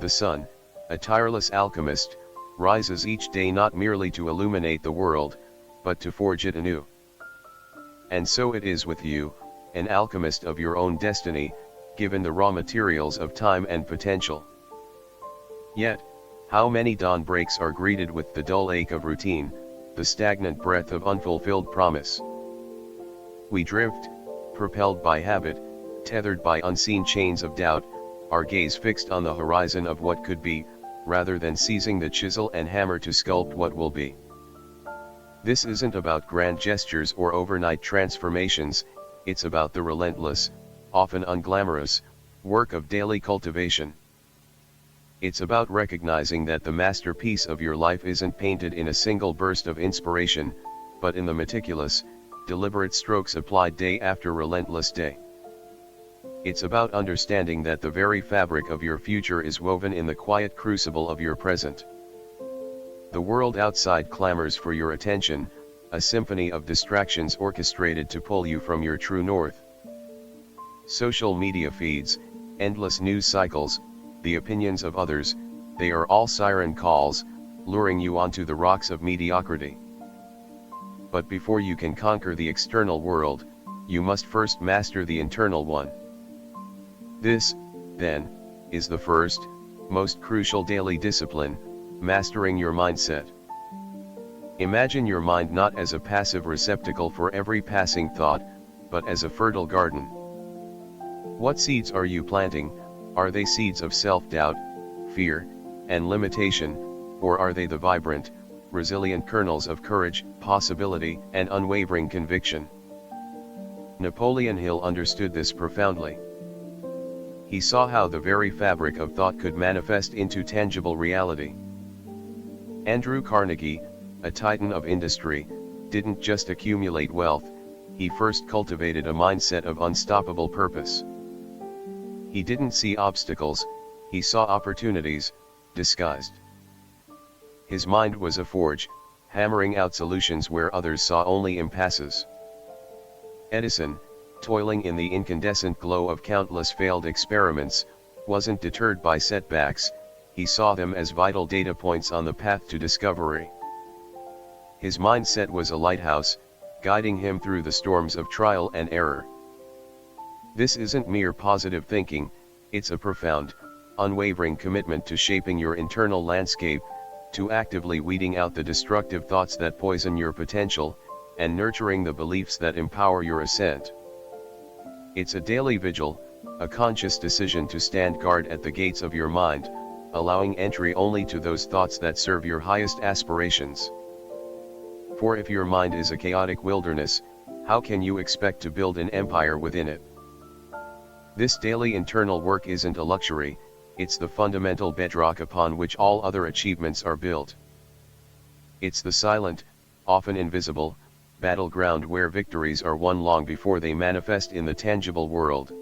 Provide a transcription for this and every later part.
The sun, a tireless alchemist, rises each day not merely to illuminate the world, but to forge it anew. And so it is with you, an alchemist of your own destiny, given the raw materials of time and potential. Yet, how many dawn breaks are greeted with the dull ache of routine, the stagnant breath of unfulfilled promise. We drift, propelled by habit, tethered by unseen chains of doubt, our gaze fixed on the horizon of what could be, rather than seizing the chisel and hammer to sculpt what will be. This isn't about grand gestures or overnight transformations, it's about the relentless, often unglamorous, work of daily cultivation. It's about recognizing that the masterpiece of your life isn't painted in a single burst of inspiration, but in the meticulous, deliberate strokes applied day after relentless day. It's about understanding that the very fabric of your future is woven in the quiet crucible of your present. The world outside clamors for your attention, a symphony of distractions orchestrated to pull you from your true north. Social media feeds, endless news cycles, the opinions of others, they are all siren calls, luring you onto the rocks of mediocrity. But before you can conquer the external world, you must first master the internal one. This, then, is the first, most crucial daily discipline, mastering your mindset. Imagine your mind not as a passive receptacle for every passing thought, but as a fertile garden. What seeds are you planting? Are they seeds of self-doubt, fear, and limitation, or are they the vibrant, resilient kernels of courage, possibility, and unwavering conviction? Napoleon Hill understood this profoundly. He saw how the very fabric of thought could manifest into tangible reality. Andrew Carnegie, a titan of industry, didn't just accumulate wealth, he first cultivated a mindset of unstoppable purpose. He didn't see obstacles, he saw opportunities, disguised. His mind was a forge, hammering out solutions where others saw only impasses. Edison, toiling in the incandescent glow of countless failed experiments, wasn't deterred by setbacks, he saw them as vital data points on the path to discovery. His mindset was a lighthouse, guiding him through the storms of trial and error. This isn't mere positive thinking, it's a profound, unwavering commitment to shaping your internal landscape, to actively weeding out the destructive thoughts that poison your potential, and nurturing the beliefs that empower your ascent. It's a daily vigil, a conscious decision to stand guard at the gates of your mind, allowing entry only to those thoughts that serve your highest aspirations. For if your mind is a chaotic wilderness, how can you expect to build an empire within it? This daily internal work isn't a luxury, it's the fundamental bedrock upon which all other achievements are built. It's the silent, often invisible, battleground where victories are won long before they manifest in the tangible world.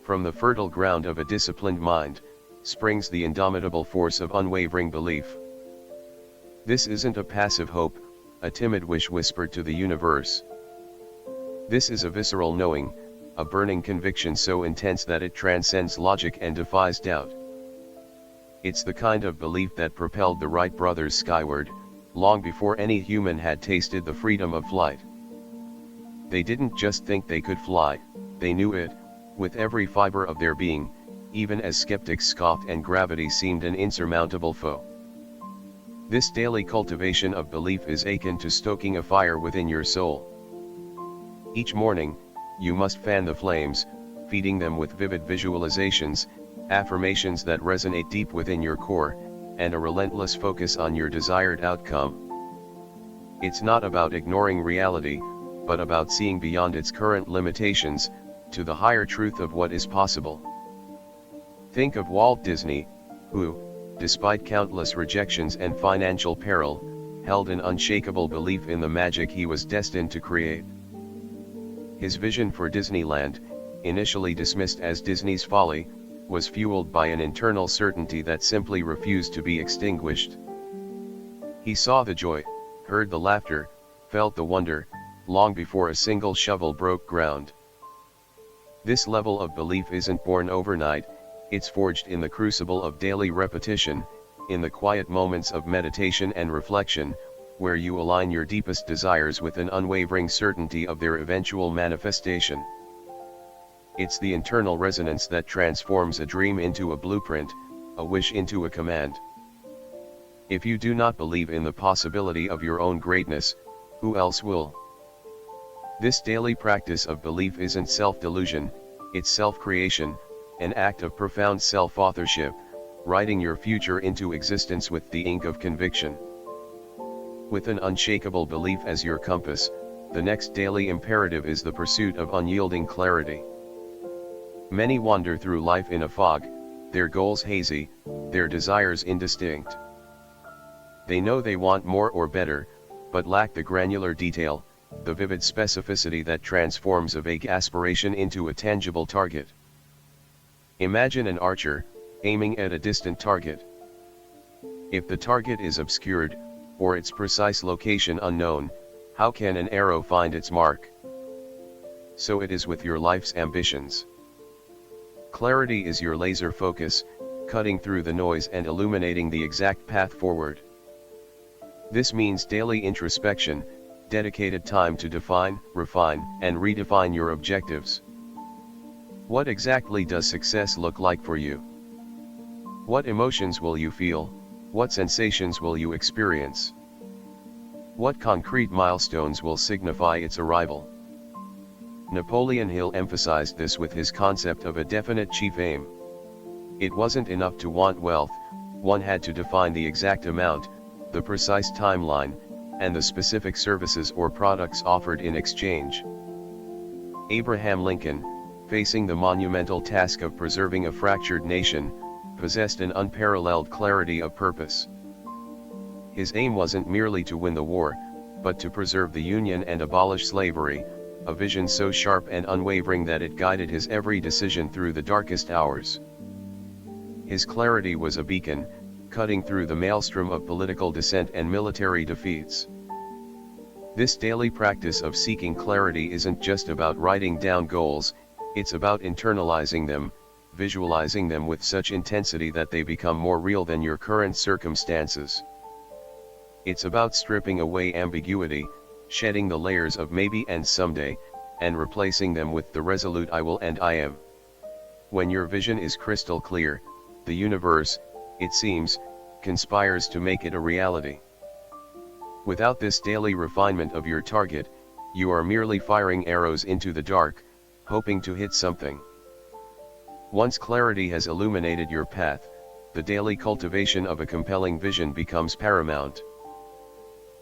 From the fertile ground of a disciplined mind, springs the indomitable force of unwavering belief. This isn't a passive hope, a timid wish whispered to the universe. This is a visceral knowing, a burning conviction so intense that it transcends logic and defies doubt. It's the kind of belief that propelled the Wright brothers skyward, long before any human had tasted the freedom of flight. They didn't just think they could fly, they knew it, with every fiber of their being, even as skeptics scoffed and gravity seemed an insurmountable foe. This daily cultivation of belief is akin to stoking a fire within your soul. Each morning, you must fan the flames, feeding them with vivid visualizations, affirmations that resonate deep within your core, and a relentless focus on your desired outcome. It's not about ignoring reality, but about seeing beyond its current limitations, to the higher truth of what is possible. Think of Walt Disney, who, despite countless rejections and financial peril, held an unshakable belief in the magic he was destined to create. His vision for Disneyland, initially dismissed as Disney's folly, was fueled by an internal certainty that simply refused to be extinguished. He saw the joy, heard the laughter, felt the wonder, long before a single shovel broke ground. This level of belief isn't born overnight, It's forged in the crucible of daily repetition, in the quiet moments of meditation and reflection, where you align your deepest desires with an unwavering certainty of their eventual manifestation. It's the internal resonance that transforms a dream into a blueprint, a wish into a command. If you do not believe in the possibility of your own greatness, who else will? This daily practice of belief isn't self-delusion, it's self-creation, an act of profound self-authorship, writing your future into existence with the ink of conviction. With an unshakable belief as your compass, the next daily imperative is the pursuit of unyielding clarity. Many wander through life in a fog, their goals hazy, their desires indistinct. They know they want more or better, but lack the granular detail, the vivid specificity that transforms a vague aspiration into a tangible target. Imagine an archer, aiming at a distant target. If the target is obscured, or its precise location unknown, how can an arrow find its mark? So it is with your life's ambitions. Clarity is your laser focus, cutting through the noise and illuminating the exact path forward. This means daily introspection, dedicated time to define, refine, and redefine your objectives. What exactly does success look like for you? What emotions will you feel? What sensations will you experience? What concrete milestones will signify its arrival? Napoleon Hill emphasized this with his concept of a definite chief aim. It wasn't enough to want wealth, one had to define the exact amount, the precise timeline, and the specific services or products offered in exchange. Abraham Lincoln, facing the monumental task of preserving a fractured nation, possessed an unparalleled clarity of purpose. His aim wasn't merely to win the war, but to preserve the Union and abolish slavery, a vision so sharp and unwavering that it guided his every decision through the darkest hours. His clarity was a beacon, cutting through the maelstrom of political dissent and military defeats. This daily practice of seeking clarity isn't just about writing down goals, it's about internalizing them, visualizing them with such intensity that they become more real than your current circumstances. It's about stripping away ambiguity, shedding the layers of maybe and someday, and replacing them with the resolute I will and I am. When your vision is crystal clear, the universe, it seems, conspires to make it a reality. Without this daily refinement of your target, you are merely firing arrows into the dark, hoping to hit something. Once clarity has illuminated your path, the daily cultivation of a compelling vision becomes paramount.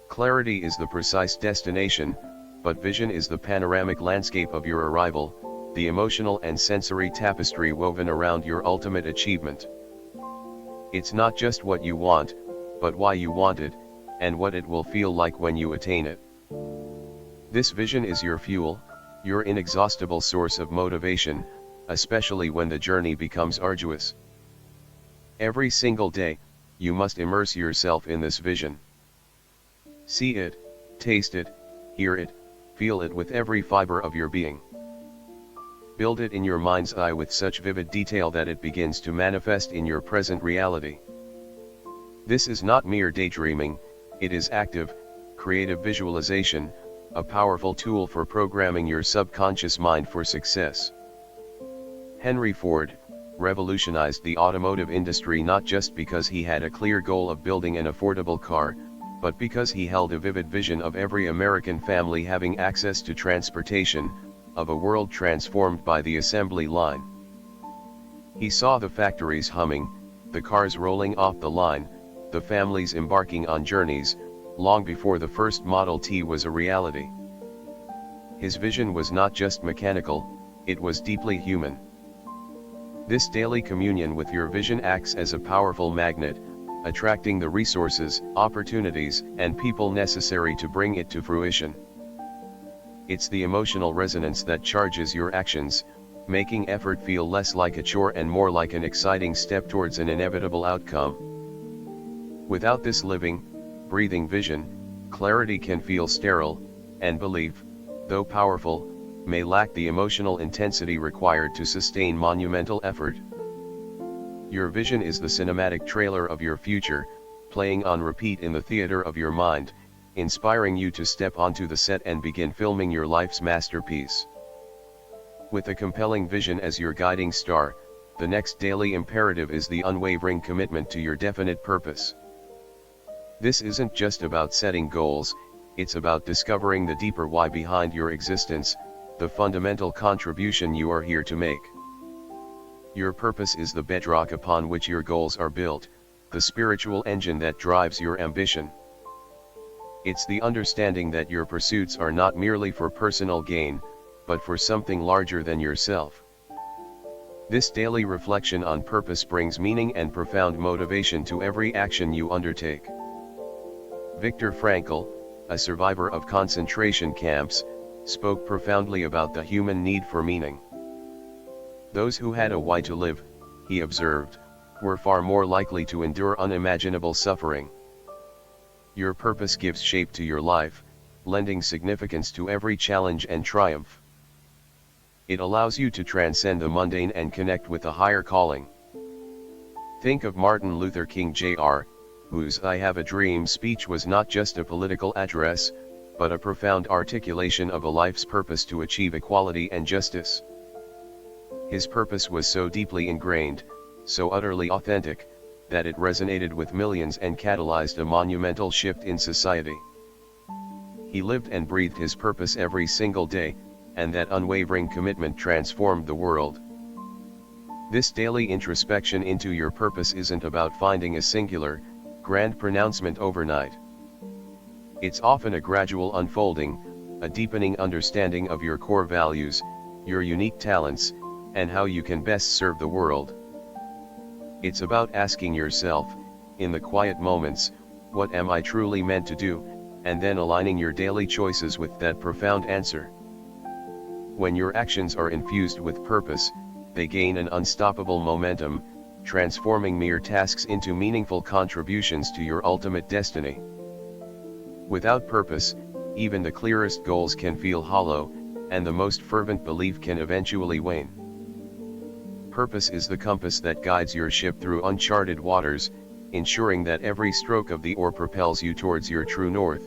Clarity is the precise destination, but vision is the panoramic landscape of your arrival, the emotional and sensory tapestry woven around your ultimate achievement. It's not just what you want, but why you want it, and what it will feel like when you attain it. This vision is your fuel, your inexhaustible source of motivation, especially when the journey becomes arduous. Every single day, you must immerse yourself in this vision. See it, taste it, hear it, feel it with every fiber of your being. Build it in your mind's eye with such vivid detail that it begins to manifest in your present reality. This is not mere daydreaming, it is active, creative visualization, a powerful tool for programming your subconscious mind for success. Henry Ford revolutionized the automotive industry not just because he had a clear goal of building an affordable car, but because he held a vivid vision of every American family having access to transportation, of a world transformed by the assembly line. He saw the factories humming, the cars rolling off the line, the families embarking on journeys, long before the first Model T was a reality. His vision was not just mechanical, it was deeply human. This daily communion with your vision acts as a powerful magnet, attracting the resources, opportunities, and people necessary to bring it to fruition. It's the emotional resonance that charges your actions, making effort feel less like a chore and more like an exciting step towards an inevitable outcome. Without this living, breathing vision, clarity can feel sterile, and belief, though powerful, may lack the emotional intensity required to sustain monumental effort. Your vision is the cinematic trailer of your future, playing on repeat in the theater of your mind, inspiring you to step onto the set and begin filming your life's masterpiece. With a compelling vision as your guiding star, the next daily imperative is the unwavering commitment to your definite purpose. This isn't just about setting goals, it's about discovering the deeper why behind your existence, the fundamental contribution you are here to make. Your purpose is the bedrock upon which your goals are built, the spiritual engine that drives your ambition. It's the understanding that your pursuits are not merely for personal gain, but for something larger than yourself. This daily reflection on purpose brings meaning and profound motivation to every action you undertake. Viktor Frankl, a survivor of concentration camps, spoke profoundly about the human need for meaning. Those who had a why to live, he observed, were far more likely to endure unimaginable suffering. Your purpose gives shape to your life, lending significance to every challenge and triumph. It allows you to transcend the mundane and connect with a higher calling. Think of Martin Luther King Jr., whose "I Have a Dream" speech was not just a political address, but a profound articulation of a life's purpose to achieve equality and justice. His purpose was so deeply ingrained, so utterly authentic, that it resonated with millions and catalyzed a monumental shift in society. He lived and breathed his purpose every single day, and that unwavering commitment transformed the world. This daily introspection into your purpose isn't about finding a singular, grand pronouncement overnight. It's often a gradual unfolding, a deepening understanding of your core values, your unique talents, and how you can best serve the world. It's about asking yourself, in the quiet moments, what am I truly meant to do, and then aligning your daily choices with that profound answer. When your actions are infused with purpose, they gain an unstoppable momentum, transforming mere tasks into meaningful contributions to your ultimate destiny. Without purpose, even the clearest goals can feel hollow, and the most fervent belief can eventually wane. Purpose is the compass that guides your ship through uncharted waters, ensuring that every stroke of the oar propels you towards your true north.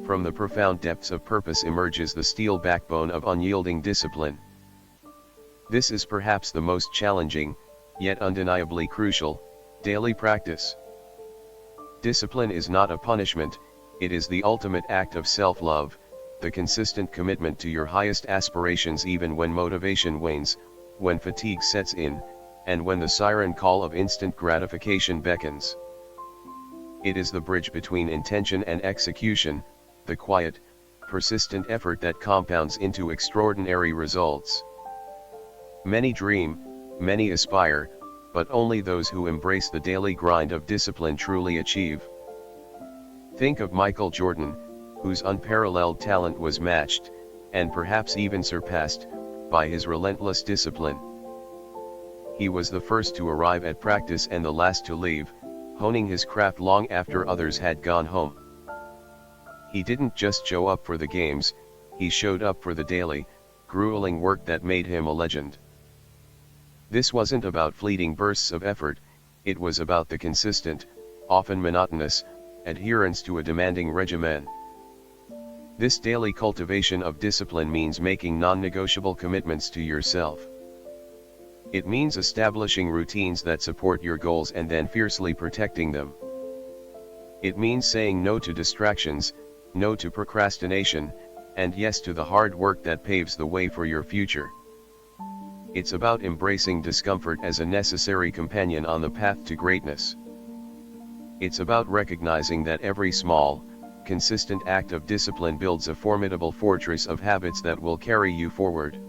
From the profound depths of purpose emerges the steel backbone of unyielding discipline. This is perhaps the most challenging, yet undeniably crucial, daily practice. Discipline is not a punishment, it is the ultimate act of self-love, the consistent commitment to your highest aspirations even when motivation wanes, when fatigue sets in, and when the siren call of instant gratification beckons. It is the bridge between intention and execution, the quiet, persistent effort that compounds into extraordinary results. Many dream, many aspire, but only those who embrace the daily grind of discipline truly achieve. Think of Michael Jordan, whose unparalleled talent was matched, and perhaps even surpassed, by his relentless discipline. He was the first to arrive at practice and the last to leave, honing his craft long after others had gone home. He didn't just show up for the games, he showed up for the daily, grueling work that made him a legend. This wasn't about fleeting bursts of effort, it was about the consistent, often monotonous, adherence to a demanding regimen. This daily cultivation of discipline means making non-negotiable commitments to yourself. It means establishing routines that support your goals and then fiercely protecting them. It means saying no to distractions, no to procrastination, and yes to the hard work that paves the way for your future. It's about embracing discomfort as a necessary companion on the path to greatness. It's about recognizing that every small, consistent act of discipline builds a formidable fortress of habits that will carry you forward.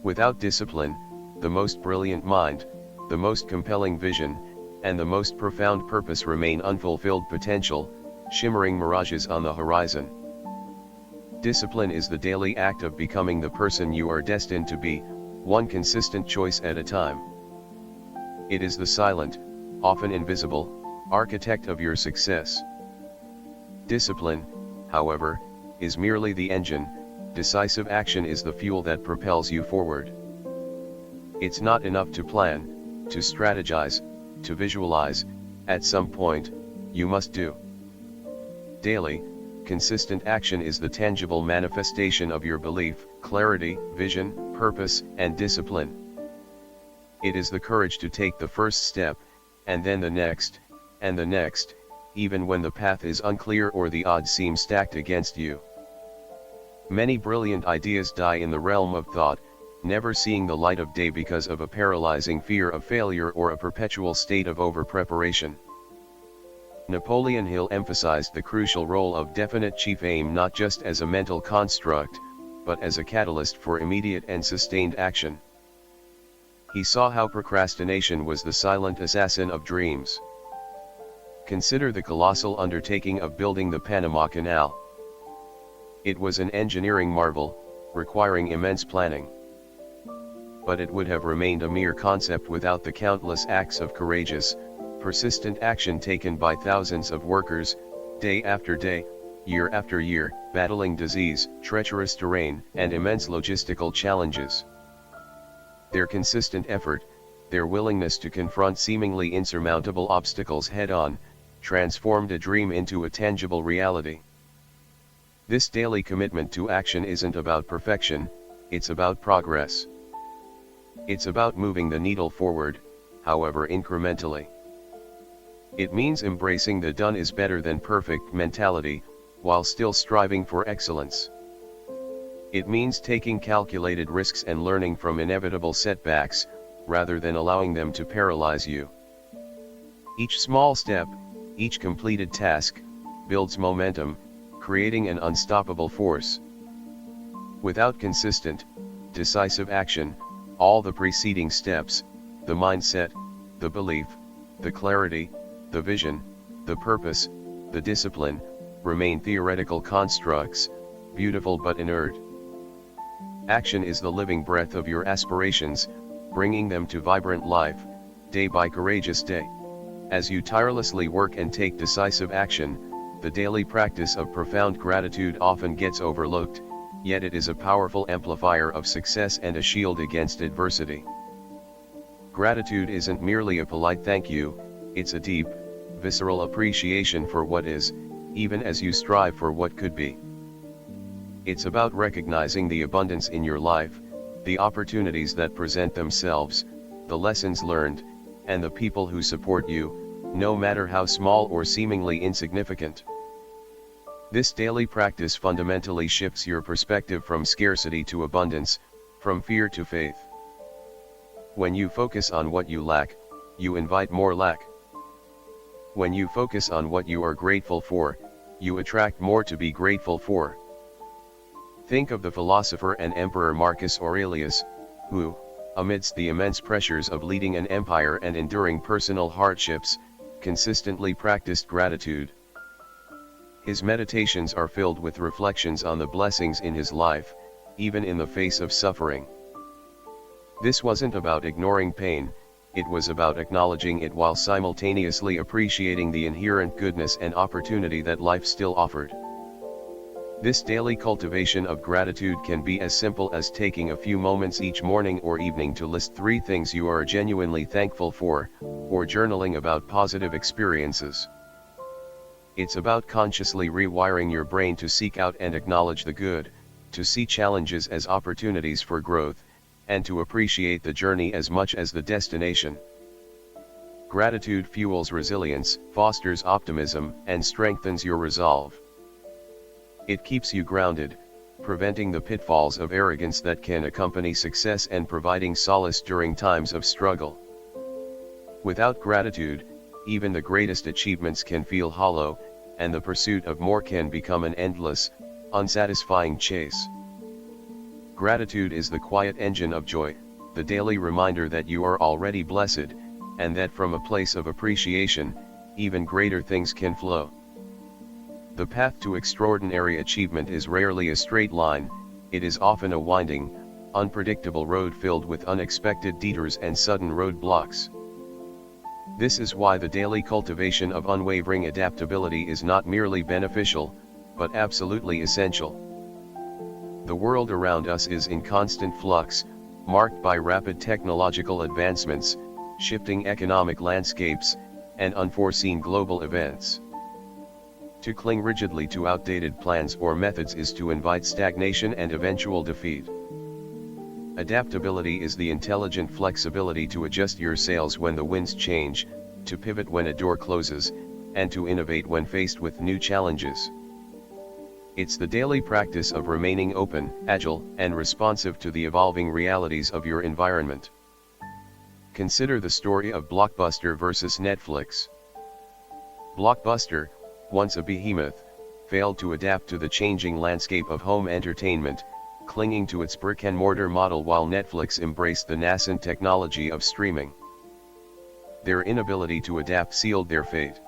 Without discipline, the most brilliant mind, the most compelling vision, and the most profound purpose remain unfulfilled potential, shimmering mirages on the horizon. Discipline is the daily act of becoming the person you are destined to be, one consistent choice at a time. It is the silent, often invisible, architect of your success. Discipline, however, is merely the engine, decisive action is the fuel that propels you forward. It's not enough to plan, to strategize, to visualize, at some point, you must do. Daily, consistent action is the tangible manifestation of your belief, clarity, vision, purpose, and discipline. It is the courage to take the first step, and then the next, and the next, even when the path is unclear or the odds seem stacked against you. Many brilliant ideas die in the realm of thought, never seeing the light of day because of a paralyzing fear of failure or a perpetual state of over-preparation. Napoleon Hill emphasized the crucial role of definite chief aim not just as a mental construct, but as a catalyst for immediate and sustained action. He saw how procrastination was the silent assassin of dreams. Consider the colossal undertaking of building the Panama Canal. It was an engineering marvel, requiring immense planning. But it would have remained a mere concept without the countless acts of courageous, persistent action taken by thousands of workers, day after day, year after year, battling disease, treacherous terrain, and immense logistical challenges. Their consistent effort, their willingness to confront seemingly insurmountable obstacles head-on, transformed a dream into a tangible reality. This daily commitment to action isn't about perfection, it's about progress. It's about moving the needle forward, however incrementally. It means embracing the done is better than perfect mentality, while still striving for excellence. It means taking calculated risks and learning from inevitable setbacks, rather than allowing them to paralyze you. Each small step, each completed task, builds momentum, creating an unstoppable force. Without consistent, decisive action, all the preceding steps, the mindset, the belief, the clarity, the vision, the purpose, the discipline, remain theoretical constructs, beautiful but inert. Action is the living breath of your aspirations, bringing them to vibrant life, day by courageous day. As you tirelessly work and take decisive action, the daily practice of profound gratitude often gets overlooked, yet it is a powerful amplifier of success and a shield against adversity. Gratitude isn't merely a polite thank you, it's a deep, visceral appreciation for what is, even as you strive for what could be. It's about recognizing the abundance in your life, the opportunities that present themselves, the lessons learned, and the people who support you, no matter how small or seemingly insignificant. This daily practice fundamentally shifts your perspective from scarcity to abundance, from fear to faith. When you focus on what you lack, you invite more lack. When you focus on what you are grateful for, you attract more to be grateful for. Think of the philosopher and emperor Marcus Aurelius, who, amidst the immense pressures of leading an empire and enduring personal hardships, consistently practiced gratitude. His meditations are filled with reflections on the blessings in his life, even in the face of suffering. This wasn't about ignoring pain, it was about acknowledging it while simultaneously appreciating the inherent goodness and opportunity that life still offered. This daily cultivation of gratitude can be as simple as taking a few moments each morning or evening to list 3 things you are genuinely thankful for, or journaling about positive experiences. It's about consciously rewiring your brain to seek out and acknowledge the good, to see challenges as opportunities for growth, and to appreciate the journey as much as the destination. Gratitude fuels resilience, fosters optimism, and strengthens your resolve. It keeps you grounded, preventing the pitfalls of arrogance that can accompany success and providing solace during times of struggle. Without gratitude, even the greatest achievements can feel hollow, and the pursuit of more can become an endless, unsatisfying chase. Gratitude is the quiet engine of joy, the daily reminder that you are already blessed, and that from a place of appreciation, even greater things can flow. The path to extraordinary achievement is rarely a straight line, it is often a winding, unpredictable road filled with unexpected detours and sudden roadblocks. This is why the daily cultivation of unwavering adaptability is not merely beneficial, but absolutely essential. The world around us is in constant flux, marked by rapid technological advancements, shifting economic landscapes, and unforeseen global events. To cling rigidly to outdated plans or methods is to invite stagnation and eventual defeat. Adaptability is the intelligent flexibility to adjust your sails when the winds change, to pivot when a door closes, and to innovate when faced with new challenges. It's the daily practice of remaining open, agile, and responsive to the evolving realities of your environment. Consider the story of Blockbuster versus Netflix. Blockbuster, once a behemoth, failed to adapt to the changing landscape of home entertainment, clinging to its brick-and-mortar model while Netflix embraced the nascent technology of streaming. Their inability to adapt sealed their fate.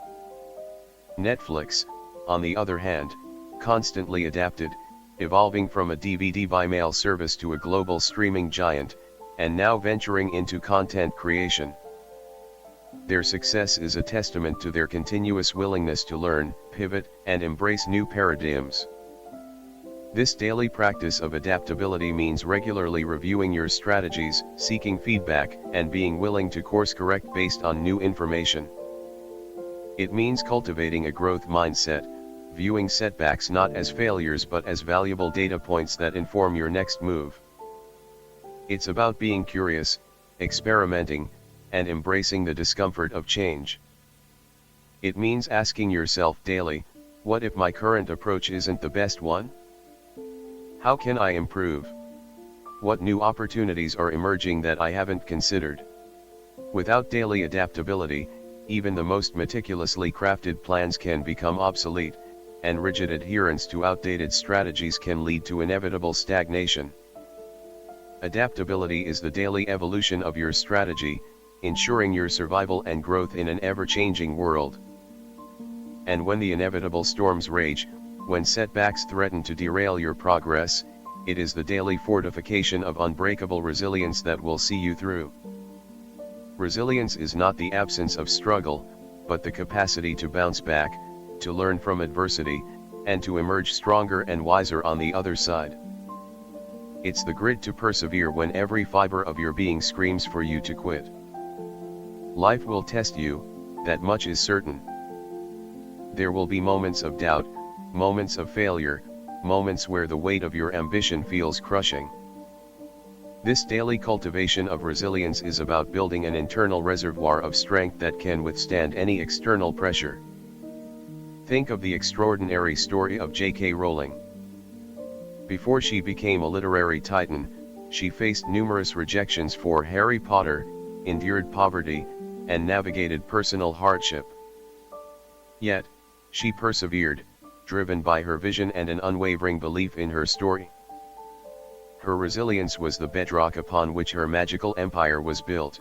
Netflix, on the other hand, constantly adapted, evolving from a DVD by mail service to a global streaming giant, and now venturing into content creation. Their success is a testament to their continuous willingness to learn, pivot, and embrace new paradigms. This daily practice of adaptability means regularly reviewing your strategies, seeking feedback, and being willing to course correct based on new information. It means cultivating a growth mindset, viewing setbacks not as failures but as valuable data points that inform your next move. It's about being curious, experimenting, and embracing the discomfort of change. It means asking yourself daily, what if my current approach isn't the best one? How can I improve? What new opportunities are emerging that I haven't considered? Without daily adaptability, even the most meticulously crafted plans can become obsolete, and rigid adherence to outdated strategies can lead to inevitable stagnation. Adaptability is the daily evolution of your strategy, ensuring your survival and growth in an ever-changing world. And when the inevitable storms rage, when setbacks threaten to derail your progress, it is the daily fortification of unbreakable resilience that will see you through. Resilience is not the absence of struggle, but the capacity to bounce back, to learn from adversity, and to emerge stronger and wiser on the other side. It's the grit to persevere when every fiber of your being screams for you to quit. Life will test you, that much is certain. There will be moments of doubt, moments of failure, moments where the weight of your ambition feels crushing. This daily cultivation of resilience is about building an internal reservoir of strength that can withstand any external pressure. Think of the extraordinary story of J.K. Rowling. Before she became a literary titan, she faced numerous rejections for Harry Potter, endured poverty, and navigated personal hardship. Yet, she persevered, driven by her vision and an unwavering belief in her story. Her resilience was the bedrock upon which her magical empire was built.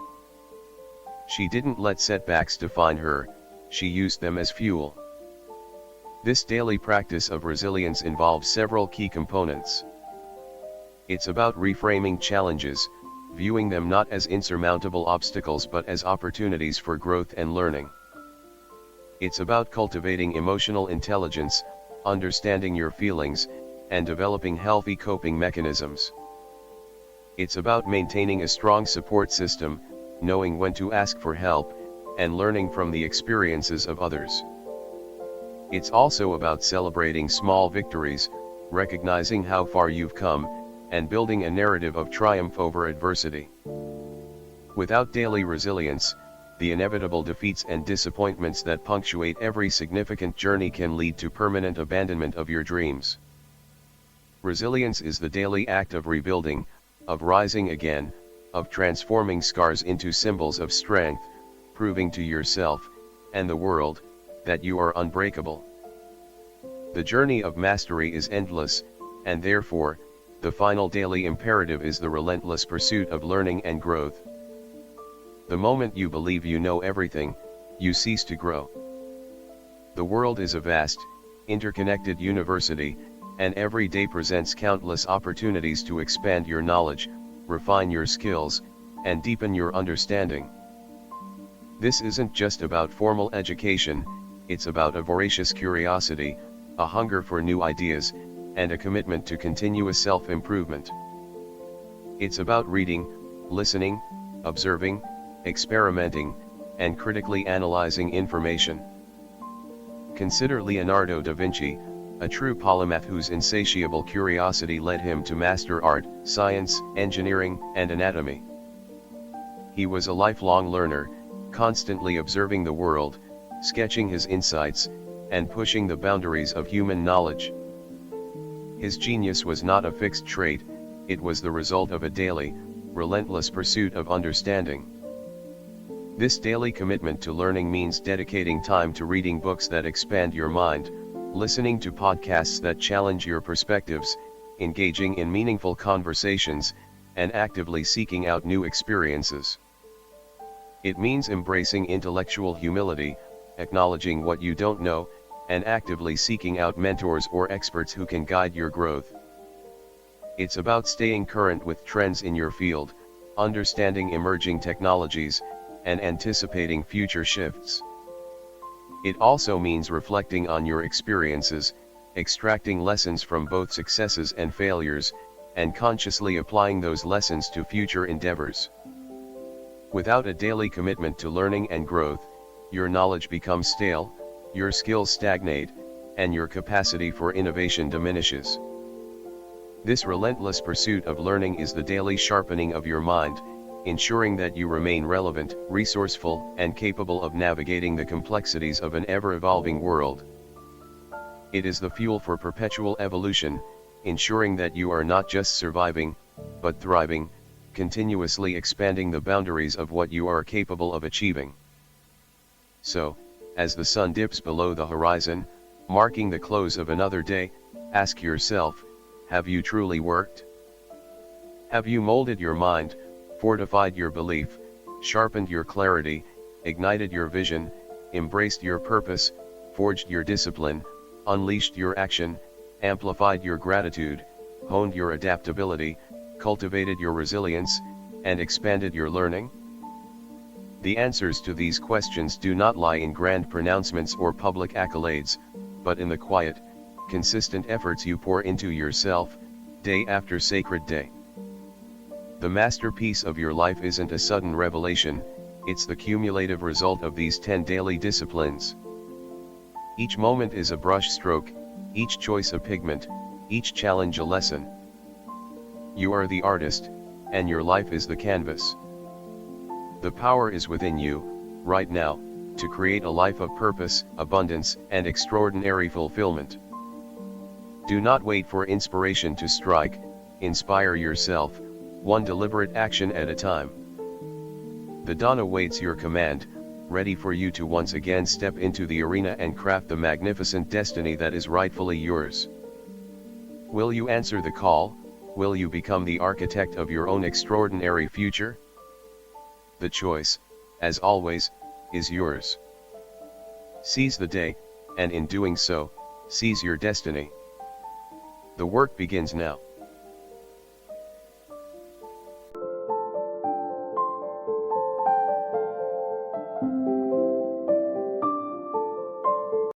She didn't let setbacks define her, she used them as fuel. This daily practice of resilience involves several key components. It's about reframing challenges, viewing them not as insurmountable obstacles but as opportunities for growth and learning. It's about cultivating emotional intelligence, understanding your feelings, and developing healthy coping mechanisms. It's about maintaining a strong support system, knowing when to ask for help, and learning from the experiences of others. It's also about celebrating small victories, recognizing how far you've come, and building a narrative of triumph over adversity. Without daily resilience, the inevitable defeats and disappointments that punctuate every significant journey can lead to permanent abandonment of your dreams. Resilience is the daily act of rebuilding, of rising again, of transforming scars into symbols of strength, proving to yourself, and the world, that you are unbreakable. The journey of mastery is endless, and therefore, the final daily imperative is the relentless pursuit of learning and growth. The moment you believe you know everything, you cease to grow. The world is a vast, interconnected university, and every day presents countless opportunities to expand your knowledge, refine your skills, and deepen your understanding. This isn't just about formal education, it's about a voracious curiosity, a hunger for new ideas, and a commitment to continuous self-improvement. It's about reading, listening, observing, experimenting, and critically analyzing information. Consider Leonardo da Vinci, a true polymath whose insatiable curiosity led him to master art, science, engineering, and anatomy. He was a lifelong learner, constantly observing the world, sketching his insights, and pushing the boundaries of human knowledge. His genius was not a fixed trait, it was the result of a daily, relentless pursuit of understanding. This daily commitment to learning means dedicating time to reading books that expand your mind, listening to podcasts that challenge your perspectives, engaging in meaningful conversations, and actively seeking out new experiences. It means embracing intellectual humility, acknowledging what you don't know, and actively seeking out mentors or experts who can guide your growth. It's about staying current with trends in your field, understanding emerging technologies, and anticipating future shifts. It also means reflecting on your experiences, extracting lessons from both successes and failures, and consciously applying those lessons to future endeavors. Without a daily commitment to learning and growth, your knowledge becomes stale, your skills stagnate, and your capacity for innovation diminishes. This relentless pursuit of learning is the daily sharpening of your mind, ensuring that you remain relevant, resourceful, and capable of navigating the complexities of an ever-evolving world. It is the fuel for perpetual evolution, ensuring that you are not just surviving, but thriving, continuously expanding the boundaries of what you are capable of achieving. So, as the sun dips below the horizon, marking the close of another day, ask yourself, have you truly worked? Have you molded your mind, fortified your belief, sharpened your clarity, ignited your vision, embraced your purpose, forged your discipline, unleashed your action, amplified your gratitude, honed your adaptability, cultivated your resilience, and expanded your learning? The answers to these questions do not lie in grand pronouncements or public accolades, but in the quiet, consistent efforts you pour into yourself, day after sacred day. The masterpiece of your life isn't a sudden revelation, it's the cumulative result of these 10 daily disciplines. Each moment is a brush stroke, each choice a pigment, each challenge a lesson. You are the artist, and your life is the canvas. The power is within you, right now, to create a life of purpose, abundance, and extraordinary fulfillment. Do not wait for inspiration to strike, inspire yourself, one deliberate action at a time. The dawn awaits your command, ready for you to once again step into the arena and craft the magnificent destiny that is rightfully yours. Will you answer the call? Will you become the architect of your own extraordinary future? The choice, as always, is yours. Seize the day, and in doing so, seize your destiny. The work begins now.